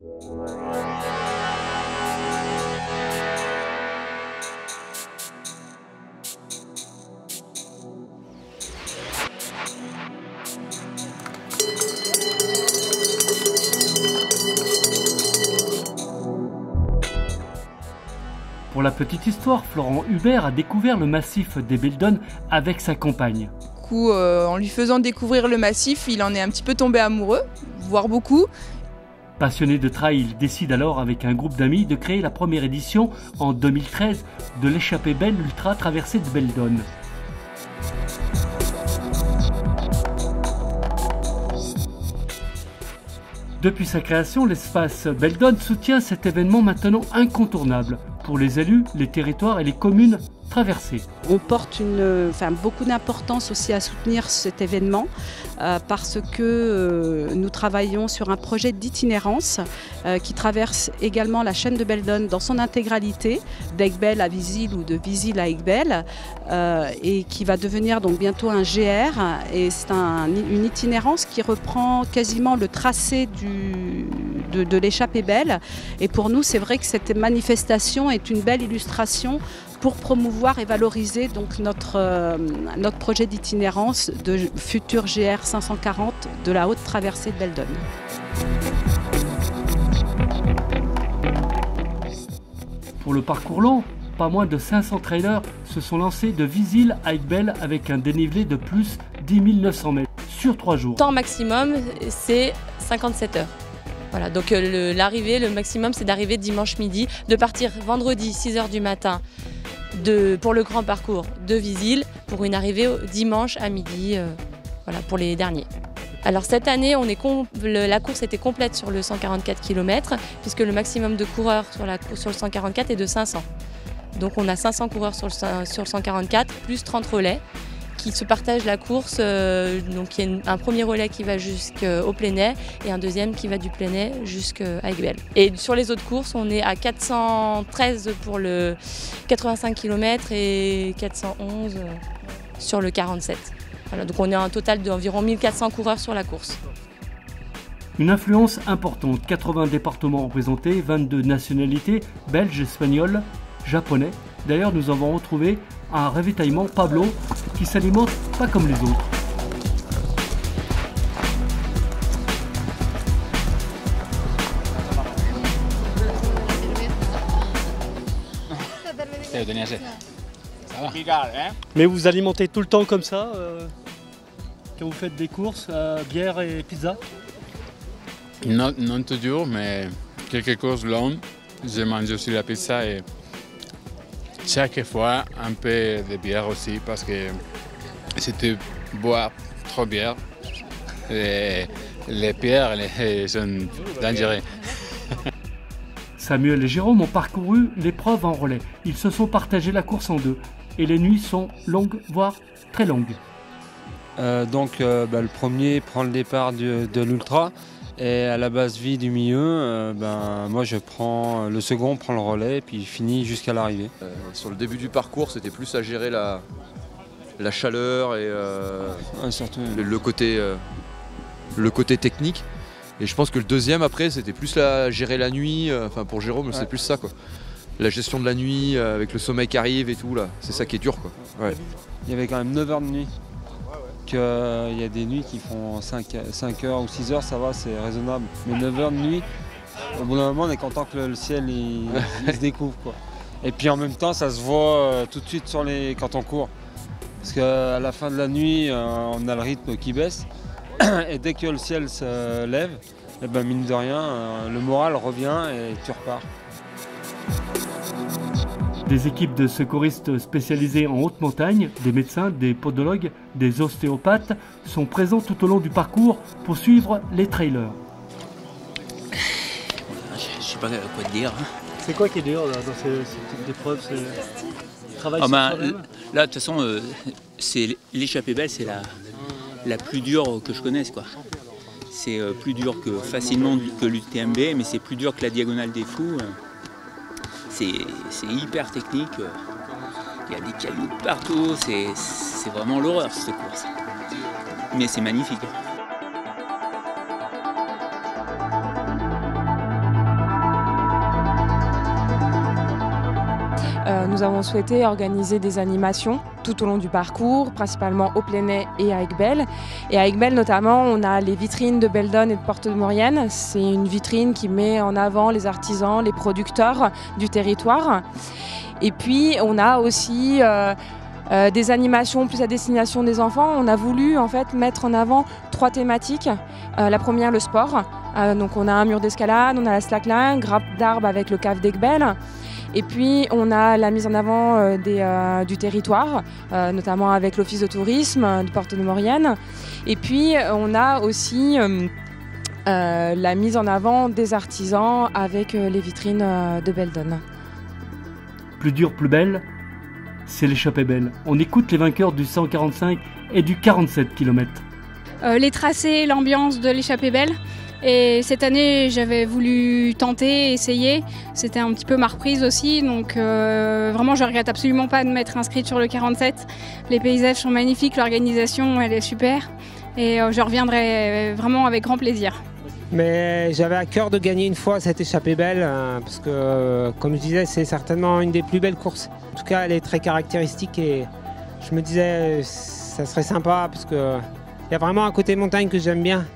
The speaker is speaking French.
Pour la petite histoire, Florent Hubert a découvert le massif des Beldonnes avec sa compagne. En lui faisant découvrir le massif, il en est un petit peu tombé amoureux, voire beaucoup. Passionné de trail, il décide alors avec un groupe d'amis de créer la première édition en 2013 de l'échappée belle ultra traversée de Beldonne. Depuis sa création, l'espace Beldonne soutient cet événement maintenant incontournable pour les élus, les territoires et les communes traversées. On porte beaucoup d'importance aussi à soutenir cet événement parce que nous travaillons sur un projet d'itinérance qui traverse également la chaîne de Beldonne dans son intégralité, d'Aiguebelle à Visil ou de Visil à Aiguebelle, et qui va devenir donc bientôt un GR. Et c'est une itinérance qui reprend quasiment le tracé de l'échappée belle. Et pour nous, c'est vrai que cette manifestation est une belle illustration pour promouvoir et valoriser donc notre projet d'itinérance de futur GR 540 de la haute traversée de Beldonne. Pour le parcours long, pas moins de 500 trailers se sont lancés de Visil à Aiguebelle avec un dénivelé de plus 10 900 mètres sur 3 jours. Le temps maximum, c'est 57 heures. Voilà, donc le maximum, c'est d'arriver dimanche midi, de partir vendredi 6 h du matin pour le grand parcours de Visil, pour une arrivée dimanche à midi, voilà, pour les derniers. Alors cette année, la course était complète sur le 144 km, puisque le maximum de coureurs sur le 144 est de 500. Donc on a 500 coureurs sur le 144, plus 30 relais, qui se partagent la course. Donc il y a un premier relais qui va jusqu'au Plénay et un deuxième qui va du Plénay jusqu'à Aiguebelle. Et sur les autres courses, on est à 413 pour le 85 km et 411 sur le 47. Voilà, donc on est à un total d'environ 1400 coureurs sur la course. Une influence importante, 80 départements représentés, 22 nationalités, belges, espagnols, japonais. D'ailleurs, nous avons retrouvé un ravitaillement Pablo qui s'alimente pas comme les autres. Mais vous alimentez tout le temps comme ça quand vous faites des courses, bière et pizza? Non toujours, mais quelques courses longues. Je mange aussi la pizza et chaque fois un peu de bière aussi parce que c'était boire trop bière. Les pierres sont dangereuses. Samuel et Jérôme ont parcouru l'épreuve en relais. Ils se sont partagés la course en deux et les nuits sont longues, voire très longues. Le premier prend le départ de l'ultra et à la base vie du milieu, moi le second prend le relais et puis finit jusqu'à l'arrivée. Sur le début du parcours, c'était plus à gérer la chaleur et surtout le côté technique. Et je pense que le deuxième après, c'était plus gérer la nuit. Pour Jérôme, ouais. C'est plus ça, quoi. La gestion de la nuit avec le sommeil qui arrive et tout là, c'est ça qui est dur, quoi. Ouais. Il y avait quand même 9 heures de nuit. Il y a des nuits qui font 5 heures ou 6 heures, ça va, c'est raisonnable. Mais 9 heures de nuit, au bout d'un moment, on est content que le ciel il se découvre, quoi. Et puis en même temps, ça se voit tout de suite quand on court. Parce qu'à la fin de la nuit, on a le rythme qui baisse. Et dès que le ciel se lève, mine de rien, le moral revient et tu repars. Des équipes de secouristes spécialisées en haute montagne, des médecins, des podologues, des ostéopathes sont présents tout au long du parcours pour suivre les trailers. Je sais pas quoi te dire. C'est quoi qui est dur là, dans ce type d'épreuve? Travail là, de toute façon, c'est l'échappée belle, c'est la plus dure que je connaisse, quoi. C'est plus dur facilement que l'UTMB, mais c'est plus dur que la Diagonale des Fous. C'est hyper technique, il y a des cailloux partout, c'est vraiment l'horreur cette course. Mais c'est magnifique. nous avons souhaité organiser des animations tout au long du parcours, principalement au Plenay et à Aiguebelle. Et à Aiguebelle notamment, on a les vitrines de Beldon et de Porte de Maurienne. C'est une vitrine qui met en avant les artisans, les producteurs du territoire. Et puis on a aussi des animations plus à destination des enfants. On a voulu en fait mettre en avant 3 thématiques. La première, le sport. Donc on a un mur d'escalade, on a la slackline, grappe d'arbre avec le cave d'Aiguebelle. Et puis on a la mise en avant du territoire, notamment avec l'office de tourisme de Porte de Maurienne. Et puis on a aussi la mise en avant des artisans avec les vitrines de Beldon. Plus dur, plus belle, c'est l'échappée belle. On écoute les vainqueurs du 145 et du 47 km. Les tracés, l'ambiance de l'échappée belle. Et cette année, j'avais voulu tenter, essayer. C'était un petit peu ma reprise aussi. Donc vraiment, je regrette absolument pas de m'être inscrite sur le 47. Les paysages sont magnifiques, l'organisation, elle est super. Et je reviendrai vraiment avec grand plaisir. Mais j'avais à cœur de gagner une fois cette échappée belle, parce que, comme je disais, c'est certainement une des plus belles courses. En tout cas, elle est très caractéristique et je me disais, ça serait sympa, parce qu'il y a vraiment un côté montagne que j'aime bien.